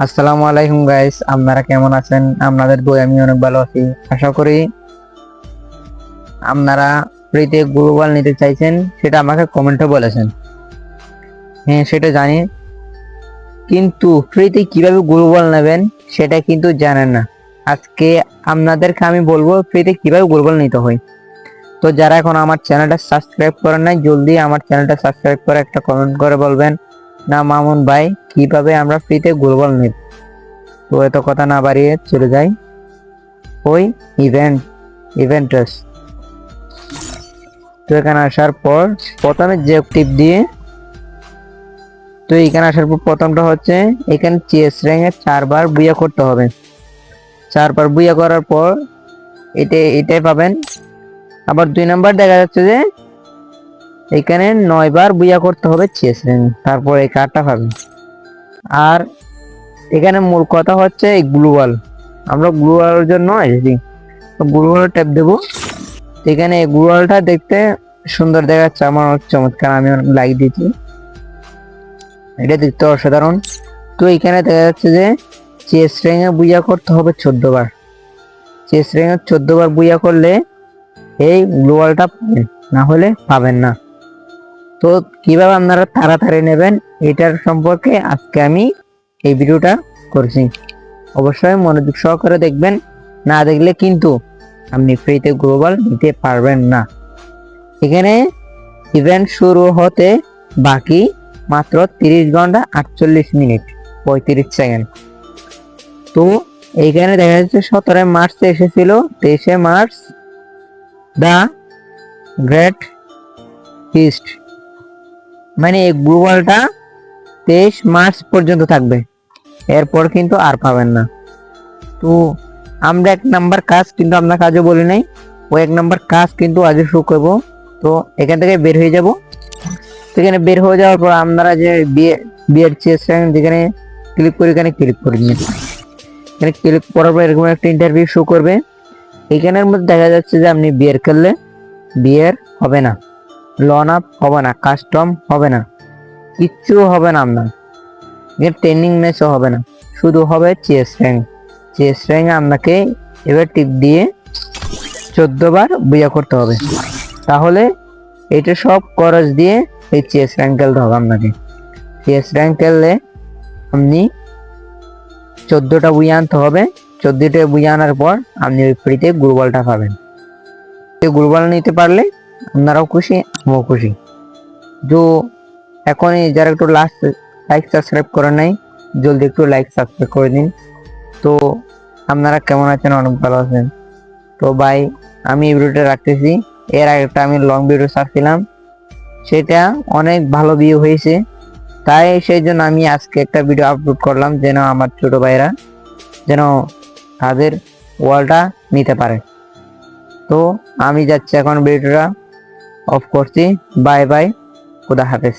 আসসালামু আলাইকুম গাইস, আপনারা কেমন আছেন? আপনাদের দোয়া আমি অনেক ভালো আছি। আশা করি আপনারা ফ্রিতে গ্লোবাল নিতে চাইছেন, সেটা আমাকে কমেন্টে বলেছেন। হ্যাঁ, সেটা জানি, কিন্তু ফ্রিতে কিভাবে গ্লোবাল নেবেন সেটা কিন্তু জানেন না। আজকে আপনাদেরকে আমি বলবো ফ্রিতে কিভাবে গ্লোবাল নিতে হয়। তো যারা এখন আমার চ্যানেলটা সাবস্ক্রাইব করেন নাই, জলদি আমার চ্যানেলটা সাবস্ক্রাইব করে একটা কমেন্ট করে বলবেন না মামুন ভাই কিভাবে আমরা ফ্রিতে গ্লোবাল নিব। তো এত কথা না বাড়িয়ে চলে যাই ওই ইভেন্টাস। তো এখানে আসার পর প্রথমে যে টিপ দিয়ে, তো এখানে আসার পর প্রথমটা হচ্ছে এখানে চেস র্যাঙ্কে 4 বার বুইয়া করতে হবে। 4 বার বুইয়া করার পর এটাই পাবেন। আবার 2 নাম্বার দেখা যাচ্ছে যে এখানে 9 বার বুইয়া করতে হবে চেস র্যাঙ্ক, তারপর এই কার্ডটা পাবেন। আর এখানে মূল কথা হচ্ছে এই গ্লোবাল, আমরা গ্লোবালের জন্য এসেছি। তো গ্লোবাল ট্যাপ দেবো। এখানে গ্লোবালটা দেখতে সুন্দর দেখাচ্ছে, আমার চমৎকার, আমি লাইক দিচ্ছি, এটা দেখতে অসাধারণ। তো এখানে দেখা যাচ্ছে যে চেস র্যাঙ্কে বুইয়া করতে হবে 14 বার। চেস র্যাঙ্কে 14 বার বুইয়া করলে এই গ্লোবালটা পাবেন, না হলে পাবেন না। তো কিভাবে আপনারা তাড়াতাড়ি নেবেন এটার সম্পর্কে আজকে আমি এই ভিডিওটা করছি। অবশ্যই মনোযোগ সহকারে দেখবেন, না দেখলে কিন্তু আপনি ফ্রিতে গ্লোবাল নিতে পারবেন না। এখানে ইভেন্ট শুরু হতে বাকি মাত্র 30 ঘন্টা 48 মিনিট 35 সেকেন্ড। তো এইখানে দেখা যাচ্ছে 17 মার্চ এসেছিল, 23 মার্চ দা গ্রেট ফিস্ট, মানে এই গ্লোবালটা 23 মার্চ পর্যন্ত থাকবে, এরপর কিন্তু আর পাবেন না। তো আমরা 1 নাম্বার কাজ কিন্তু আপনার কাজও বলি নাই, ওই 1 নাম্বার কাজ কিন্তু আজ শুরু করবো। তো এখান থেকে বের হয়ে যাব। সেখানে বের হয়ে যাওয়ার পর আপনারা যে বিয়ের চেস যেখানে ক্লিক করে এখানে ক্লিক করে নিন। এখানে ক্লিক করার পর এরকম একটা ইন্টারভিউ শো করবে। এখানের মধ্যে দেখা যাচ্ছে যে আপনি বিয়ের খেললে বিয়ের হবে না, লন আপ হবে না, কাস্টম হবে না, কিচ্ছু হবে না আপনার। ট্রেনিং ম্যাচও হবে না, শুধু হবে চেস র্যাঙ্ক। চেস র্যাঙ্ক আপনাকে এবার টিপ দিয়ে 14 বার বুইয়া করতে হবে, তাহলে এটা সব খরচ দিয়ে এই চেস র্যাঙ্ক খেলতে হবে আপনাকে। চেস র্যাঙ্ক খেললে আপনি 14টা বুইয়া আনতে হবে। 14টা বুইয়া আনার পর আপনি ওই ফ্রিতে গ্লোবালটা পাবেন। এই গ্লোবাল নিতে পারলে আপনারাও খুশি, আমিও খুশি। তো এখনই যারা একটু লাইক সাবস্ক্রাইব করেন নাই, জলদি একটু লাইক সাবস্ক্রাইব করে দিন। তো আপনারা কেমন আছেন? অনেক ভালো আছেন। তো ভাই আমি এই ভিডিওটা রাখতেছি। এর আগে একটা আমি লং ভিডিও ছাড়ছিলাম, সেটা অনেক ভালো ভিউ হয়েছে, তাই সেই জন্য আমি আজকে একটা ভিডিও আপলোড করলাম, যেন আমার ছোট ভাইরা যেন তাদের ওয়ালটা নিতে পারে। তো আমি যাচ্ছি এখন, ভিডিওটা অফ করছি। বাই বাই, খুদা হাফেজ।